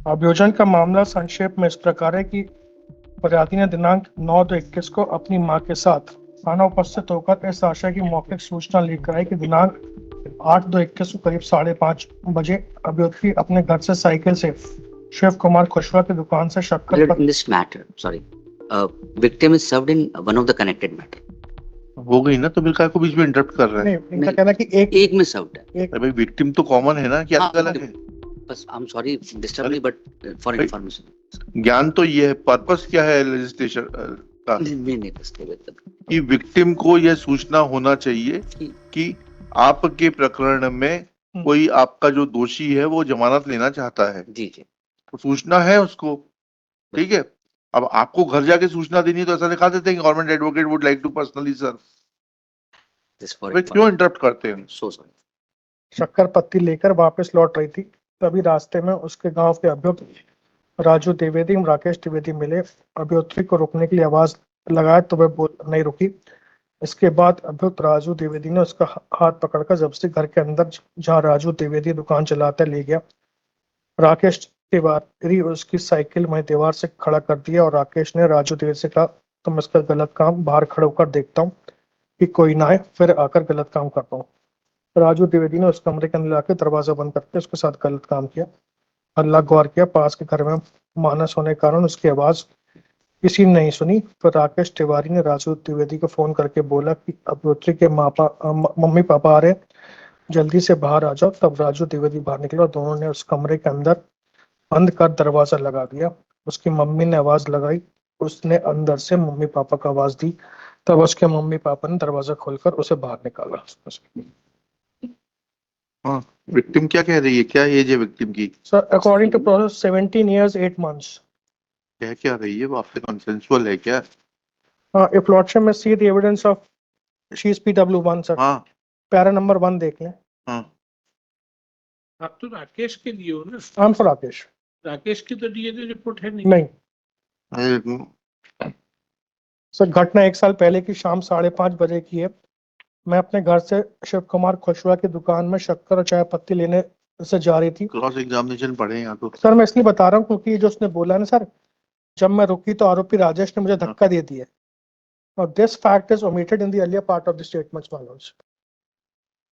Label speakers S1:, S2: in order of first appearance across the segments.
S1: अभियोजन का मामला संक्षेप में इस प्रकार है कि फरियादी ने दिनांक 9/2/21 को अपनी मां के साथ थाना उपस्थित होकर इस आशय की मौखिक सूचना ली कराई कि दिनांक 8/2/21 को करीब 5:30 बजे अभियोजन अपने घर से साइकिल से शिव कुमार खुशवा की दुकान से शक्कर
S2: In this matter, sorry, victim is served in one of the connected matter.
S3: हो गई ना, तो फिर काय को बीच में इंटरप्ट कर रहे हैं?
S1: नहीं, इनका कहना है कि
S2: एक में सर्वड है।
S3: अरे भाई, विक्टिम तो कॉमन है ना, क्या अलग है?
S2: बस I am sorry disturb me, but for information
S3: ज्ञान तो ये है, पर्पस क्या है लेजिस्लेशन का कि विक्टिम को यह सूचना होना चाहिए कि आपके प्रकरण में कोई आपका जो दोषी है वो जमानत लेना चाहता है।
S2: जी जी,
S3: तो सूचना है उसको, ठीक है। अब आपको घर जाके सूचना देनी तो ऐसा दिखा देते हैं government advocate would like to personally serve. क्यों इंटरप्ट करते हैं?
S2: So sorry.
S1: शक्कर पत्ती लेकर वापस लौट रही थी, तभी रास्ते में उसके गांव के अभियुक्त राजू द्विवेदी राकेश द्विवेदी मिले। अभियुक्त को रोकने के लिए आवाज लगाया तो वह नहीं रुकी। इसके बाद अभियुक्त राजू द्विवेदी ने उसका हाथ पकड़कर जबरदस्ती घर के अंदर, जहां राजू द्विवेदी दुकान चलाते, ले गया। राकेश तिवारी उसकी साइकिल वहीं दीवार से खड़ा कर दिया और राकेश ने राजू द्विवेदी से कहा, तुम इसका गलत काम बाहर खड़े होकर देखता हूँ कि कोई ना आए, फिर आकर गलत काम करता हूँ। राजू द्विवेदी ने उस कमरे के अंदर आकर दरवाजा बंद करके उसके साथ गलत काम किया। अल्लाह गौर किया, पास के घर में मानस होने के कारण उसकी आवाज किसी ने नहीं सुनी। फिर राकेश तिवारी ने राजू द्विवेदी को फोन करके बोला कि अभियोत्री के मम्मी पापा आ रहे, जल्दी से बाहर आ जाओ। तब राजू द्विवेदी बाहर निकला और दोनों ने उस कमरे के अंदर बंद कर दरवाजा लगा दिया। उसकी मम्मी ने आवाज लगाई, उसने अंदर से मम्मी पापा को आवाज दी, तब उसके मम्मी पापा ने दरवाजा खोलकर उसे बाहर निकाला।
S3: हाँ, विक्टिम क्या कह रही है? क्या एज है विक्टिम की?
S1: Sir, according to process 17 years 8 months।
S3: कह क्या रही है वो आपसे? कंसेंसुअल है क्या?
S1: इफ लॉर्डशिप में see the evidence of she is PW1 sir.
S3: हाँ,
S1: पैरा नंबर 1 देख लें।
S3: हाँ।
S4: आप तो राकेश के दिए हो ना?
S1: I'm for Rakesh.
S4: राकेश की तो डीएनए रिपोर्ट है
S1: नहीं सर, घटना 1 साल पहले की शाम 5:30 बजे की है। मैं अपने घर से शिव कुमार खुशवा की दुकान में शक्कर और चाय पत्ती लेने से जा रही थी।
S3: क्रॉस एग्जामिनेशन पढ़े यहाँ तो।
S1: सर मैं इसलिए बता रहा हूँ क्योंकि जो उसने बोला ना सर, जब मैं रुकी तो आरोपी राजेश ने मुझे धक्का दे दिया। और this fact is omitted in the earlier part of the statement मालूम्स।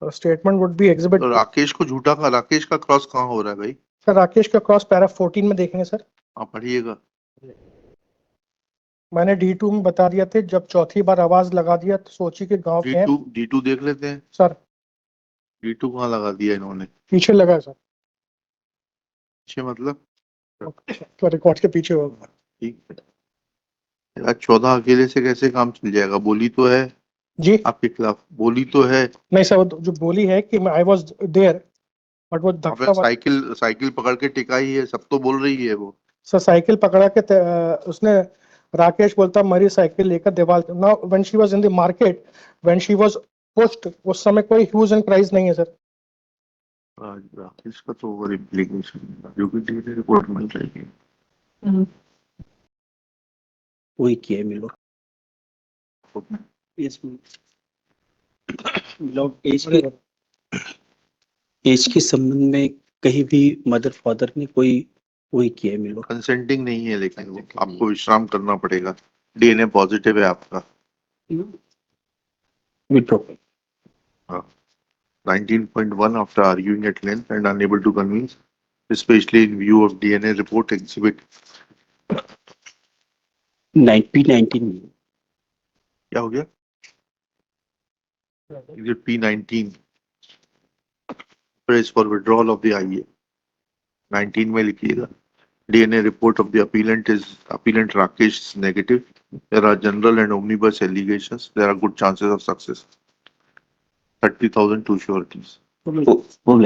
S1: Statement would be exhibit.
S3: तो राकेश को झूठा का, राकेश का क्रॉस कहाँ हो रहा है भाई?
S1: सर राकेश का क्रॉस पैरा 14 में देखेंगे सर।
S3: आप पढ़िएगा।
S1: मैंने D2 में बता दिया थे, जब चौथी बार आवाज लगा दिया तो सोची के गांव के हैं।
S3: D2 देख लेते हैं
S1: सर।
S3: D2 कहाँ लगा दिया इन्होंने?
S1: पीछे लगा है सर।
S3: पीछे मतलब?
S1: तो रिकॉर्ड के पीछे होगा।
S3: ठीक है। आज 14 अकेले से कैसे काम चल जाएगा? बोली तो है
S1: जी
S3: आपके खिलाफ, बोली तो है।
S1: नहीं सर, वो जो बोली है कि आई वाज देयर, बट वो धक्का
S3: साइकिल पकड़ के टिकाई है, सब तो बोल रही है वो।
S1: सर साइकिल पकड़ा के उसने, राकेश बोलता मरी साइकिल लेकर दीवार। Now when she was in the market, when she was pushed, उस समय कोई ह्यूज एंड प्राइस नहीं है सर।
S3: आज राकेश का तो ओवर इम्प्लीकेशन जो कि डीएनए रिपोर्ट मिल जाएगी।
S5: वही किया मिलो एज के संबंध में कहीं भी मदर फादर ने कोई वही किया मिलो।
S3: कंसेंटिंग नहीं है, लेकिन वो आपको विश्राम करना पड़ेगा। डीएनए पॉजिटिव है आपका।
S5: Withdraw
S3: 19.1 after arguing at length and unable to convince, especially in view of DNA report exhibit
S5: 19
S3: क्या हो गया? Exhibit P19 prays for withdrawal of the IA। 19 में लिखिएगा DNA report of the appellant Rakesh is negative। There are general and omnibus allegations। There are good chances of success। 30,000 two sureties।
S5: full